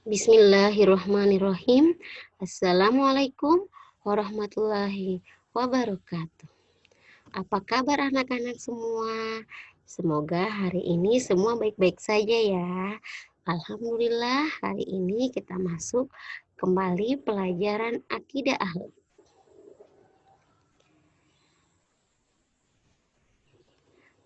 Bismillahirrahmanirrahim. Assalamualaikum warahmatullahi wabarakatuh. Apa kabar anak-anak semua? Semoga hari ini semua baik-baik saja ya. Alhamdulillah hari ini kita masuk kembali pelajaran akidah akhlak.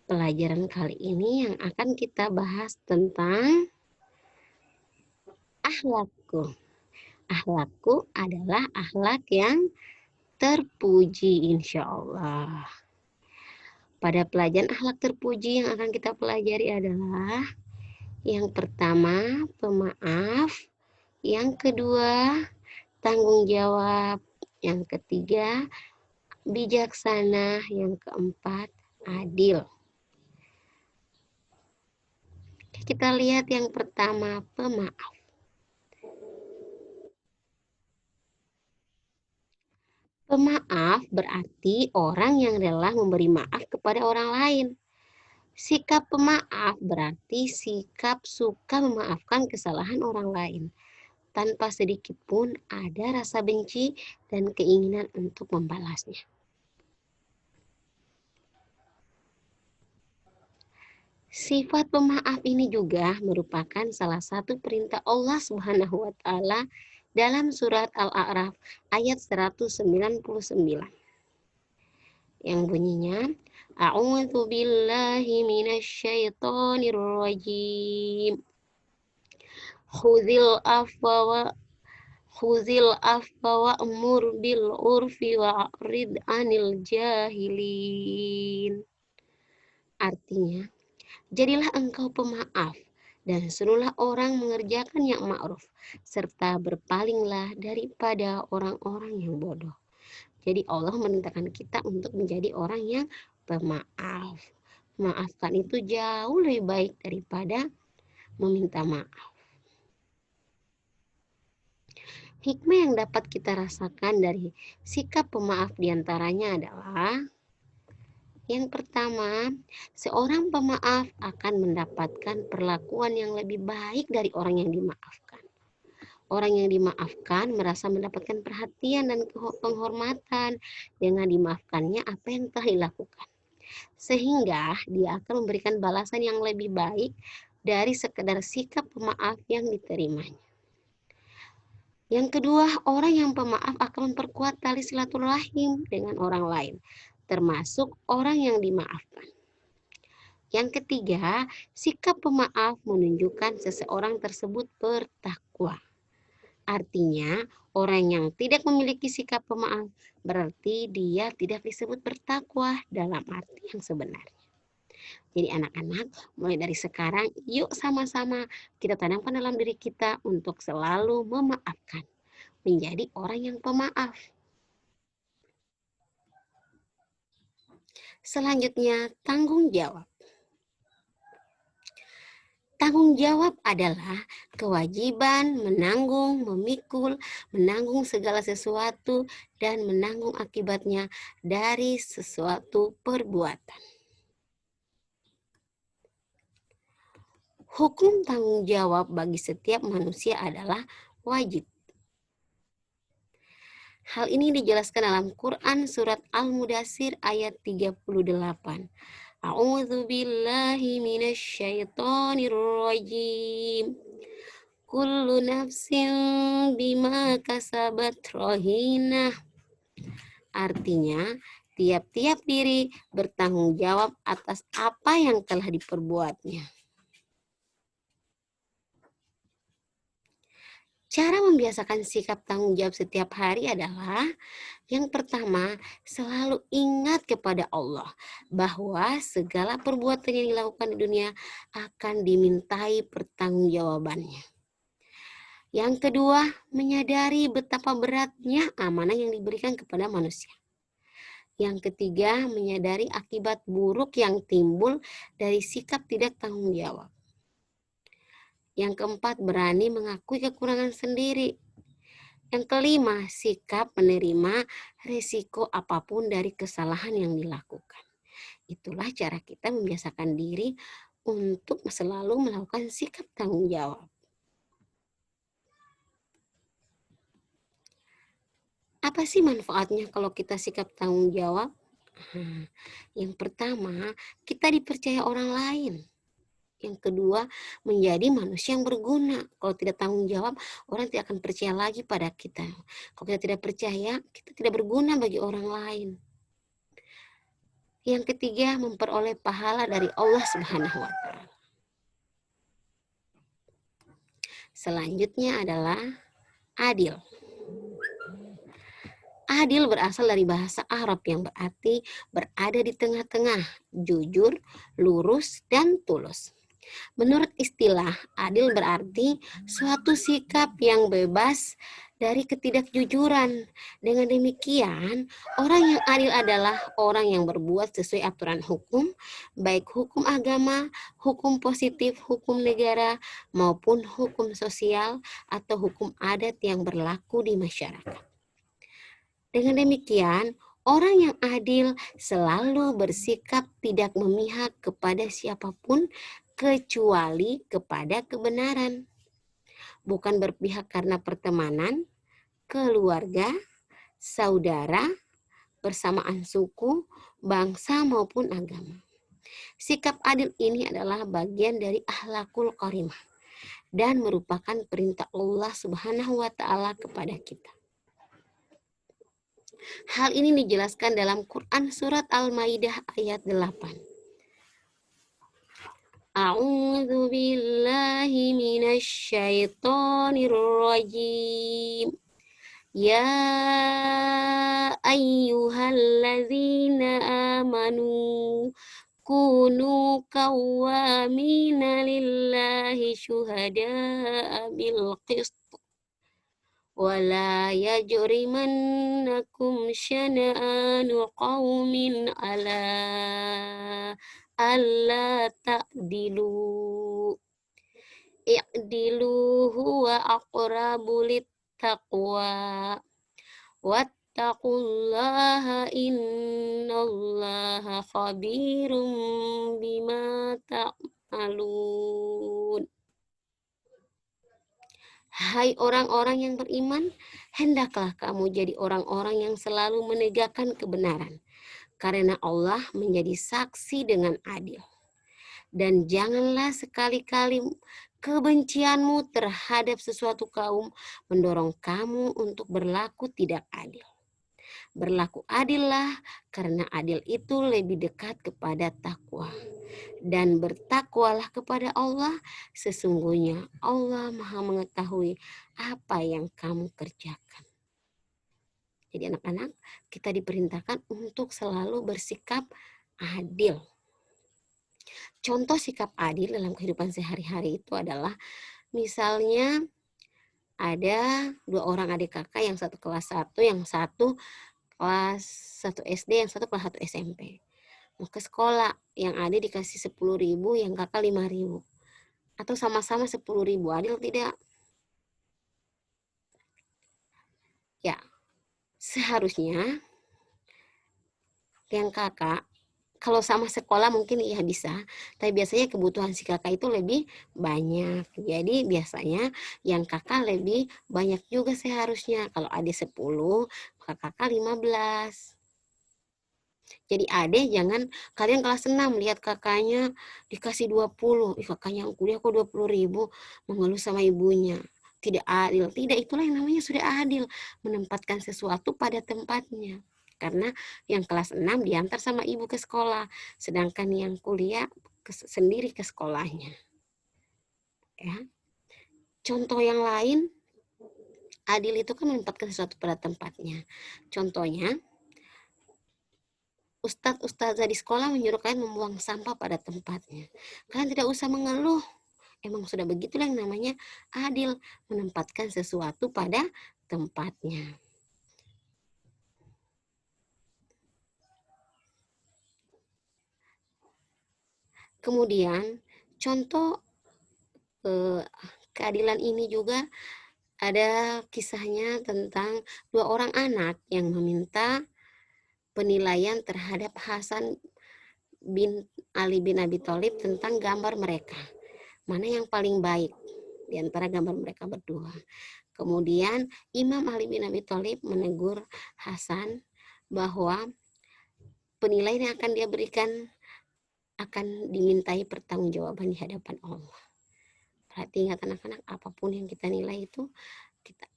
Pelajaran kali ini yang akan kita bahas tentang akhlakku. Akhlakku adalah akhlak yang terpuji insya Allah. Pada pelajaran akhlak terpuji yang akan kita pelajari adalah yang pertama, pemaaf, yang kedua, tanggung jawab, yang ketiga, bijaksana, yang keempat, adil. Kita lihat yang pertama, pemaaf. Pemaaf berarti orang yang rela memberi maaf kepada orang lain. Sikap pemaaf berarti sikap suka memaafkan kesalahan orang lain, tanpa sedikit pun ada rasa benci dan keinginan untuk membalasnya. Sifat pemaaf ini juga merupakan salah satu perintah Allah Subhanahu wa taala dalam surat Al-A'raf ayat 199 yang bunyinya A'udzu billahi minasyaitonir rajim. Khuzil afwa wa'mur bil urfi wa'rid anil jahilin. Artinya, jadilah engkau pemaaf dan suruhlah orang mengerjakan yang ma'ruf, serta berpalinglah daripada orang-orang yang bodoh. Jadi Allah memerintahkan kita untuk menjadi orang yang pemaaf. Memaafkan itu jauh lebih baik daripada meminta maaf. Hikmah yang dapat kita rasakan dari sikap pemaaf diantaranya adalah yang pertama, seorang pemaaf akan mendapatkan perlakuan yang lebih baik dari orang yang dimaafkan. Orang yang dimaafkan merasa mendapatkan perhatian dan penghormatan dengan dimaafkannya apa yang telah dilakukan. Sehingga dia akan memberikan balasan yang lebih baik dari sekedar sikap pemaaf yang diterimanya. Yang kedua, orang yang pemaaf akan memperkuat tali silaturahim dengan orang lain, termasuk orang yang dimaafkan. Yang ketiga, sikap pemaaf menunjukkan seseorang tersebut bertakwa. Artinya, orang yang tidak memiliki sikap pemaaf berarti dia tidak disebut bertakwa dalam arti yang sebenarnya. Jadi anak-anak, mulai dari sekarang yuk sama-sama kita tanamkan dalam diri kita untuk selalu memaafkan. Menjadi orang yang pemaaf. Selanjutnya, tanggung jawab. Tanggung jawab adalah kewajiban menanggung, memikul, menanggung segala sesuatu, dan menanggung akibatnya dari sesuatu perbuatan. Hukum tanggung jawab bagi setiap manusia adalah wajib. Hal ini dijelaskan dalam Quran surat Al-Mudaththir ayat 38. A'udzu billahi minasyaitonir rajim. Kullu nafsin bima kasabat rahinah. Artinya, tiap-tiap diri bertanggung jawab atas apa yang telah diperbuatnya. Cara membiasakan sikap tanggung jawab setiap hari adalah yang pertama, selalu ingat kepada Allah bahwa segala perbuatan yang dilakukan di dunia akan dimintai pertanggungjawabannya. Yang kedua, menyadari betapa beratnya amanah yang diberikan kepada manusia. Yang ketiga, menyadari akibat buruk yang timbul dari sikap tidak tanggung jawab. Yang keempat, berani mengakui kekurangan sendiri. Yang kelima, sikap menerima risiko apapun dari kesalahan yang dilakukan. Itulah cara kita membiasakan diri untuk selalu melakukan sikap tanggung jawab. Apa sih manfaatnya kalau kita sikap tanggung jawab? Nah, yang pertama, kita dipercaya orang lain. Yang kedua, menjadi manusia yang berguna. Kalau tidak tanggung jawab, orang tidak akan percaya lagi pada kita. Kalau kita tidak percaya, kita tidak berguna bagi orang lain. Yang ketiga, memperoleh pahala dari Allah Subhanahu wa Ta'ala. Selanjutnya adalah adil. Adil berasal dari bahasa Arab yang berarti berada di tengah-tengah, jujur, lurus, dan tulus. Menurut istilah, adil berarti suatu sikap yang bebas dari ketidakjujuran. Dengan demikian, orang yang adil adalah orang yang berbuat sesuai aturan hukum, baik hukum agama, hukum positif, hukum negara, maupun hukum sosial atau hukum adat yang berlaku di masyarakat. Dengan demikian, orang yang adil selalu bersikap tidak memihak kepada siapapun kecuali kepada kebenaran. Bukan berpihak karena pertemanan, keluarga, saudara, bersamaan suku, bangsa maupun agama. Sikap adil ini adalah bagian dari akhlakul karimah dan merupakan perintah Allah Subhanahu wa Ta'ala kepada kita. Hal ini dijelaskan dalam Quran surat Al-Maidah ayat 8. A'udzu billahi minasy syaithanir rajim. Ya ayyuhalladzina amanu kunu qawwamina lillahi syuhada'a bil qist wala yajrimannakum syana'anu qaumin ala alla ta'dilu i'dilu huwa aqrabu littaqwa wattaqullaha innallaha khabirum bima ta'malun. Hai orang-orang yang beriman, hendaklah kamu jadi orang-orang yang selalu menegakkan kebenaran, karena Allah menjadi saksi dengan adil. Dan janganlah sekali-kali kebencianmu terhadap sesuatu kaum mendorong kamu untuk berlaku tidak adil. Berlaku adillah, karena adil itu lebih dekat kepada takwa. Dan bertakwalah kepada Allah, sesungguhnya Allah Maha mengetahui apa yang kamu kerjakan. Jadi anak-anak, kita diperintahkan untuk selalu bersikap adil. Contoh sikap adil dalam kehidupan sehari-hari itu adalah misalnya ada 2 orang adik kakak, yang satu kelas 1, yang satu kelas 1 SD, yang satu kelas 1 SMP. Mau ke sekolah, yang adik dikasih 10.000, yang kakak 5.000. Atau sama-sama 10.000, adil tidak? Ya, seharusnya yang kakak kalau sama sekolah mungkin ya bisa, tapi biasanya kebutuhan si kakak itu lebih banyak. Jadi biasanya yang kakak lebih banyak juga seharusnya. Kalau adik 10, maka kakak 15. Jadi adik jangan kalian kelas 6 lihat kakaknya dikasih 20. Kakaknya kuliah kok 20.000, mengeluh sama ibunya. Tidak adil. Tidak, itulah yang namanya sudah adil. Menempatkan sesuatu pada tempatnya. Karena yang kelas 6 diantar sama ibu ke sekolah, sedangkan yang kuliah sendiri ke sekolahnya. Ya. Contoh yang lain, adil itu kan menempatkan sesuatu pada tempatnya. Contohnya, ustadzah di sekolah menyuruh kalian membuang sampah pada tempatnya. Kalian tidak usah mengeluh. Emang sudah begitulah yang namanya adil, menempatkan sesuatu pada tempatnya. Kemudian contoh keadilan ini juga ada kisahnya tentang 2 orang anak yang meminta penilaian terhadap Hasan bin Ali bin Abi Thalib tentang gambar mereka. Mana yang paling baik di antara gambar mereka berdua. Kemudian Imam Ali bin Abi Thalib menegur Hasan bahwa penilaian yang akan dia berikan akan dimintai pertanggungjawaban di hadapan Allah. Berarti ingat anak-anak, apapun yang kita nilai itu,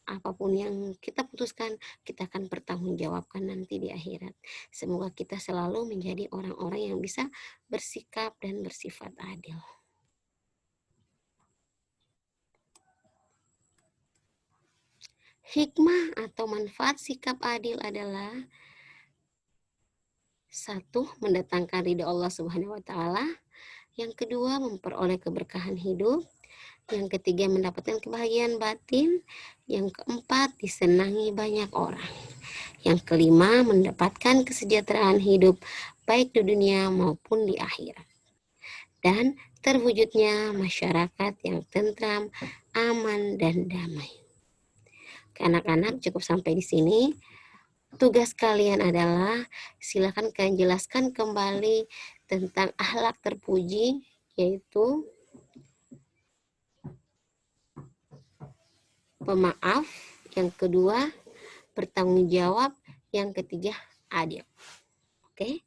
apapun yang kita putuskan, kita akan pertanggungjawabkan nanti di akhirat. Semoga kita selalu menjadi orang-orang yang bisa bersikap dan bersifat adil. Hikmah atau manfaat sikap adil adalah: satu, mendatangkan ridha Allah Subhanahu wa taala. Yang kedua, memperoleh keberkahan hidup. Yang ketiga, mendapatkan kebahagiaan batin. Yang keempat, disenangi banyak orang. Yang kelima, mendapatkan kesejahteraan hidup baik di dunia maupun di akhirat. Dan terwujudnya masyarakat yang tentram, aman, dan damai. Anak-anak, cukup sampai di sini. Tugas kalian adalah silakan kalian jelaskan kembali tentang akhlak terpuji, yaitu pemaaf, yang kedua bertanggung jawab, yang ketiga adil. Oke.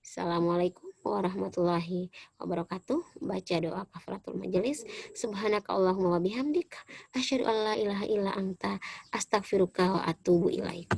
Assalamualaikum warahmatullahi wabarakatuh. Baca doa kafaratul majelis. Subhanakallahumma wa bihamdik asyhadu an la ilaha illa anta astaghfiruka wa atubu ilaik.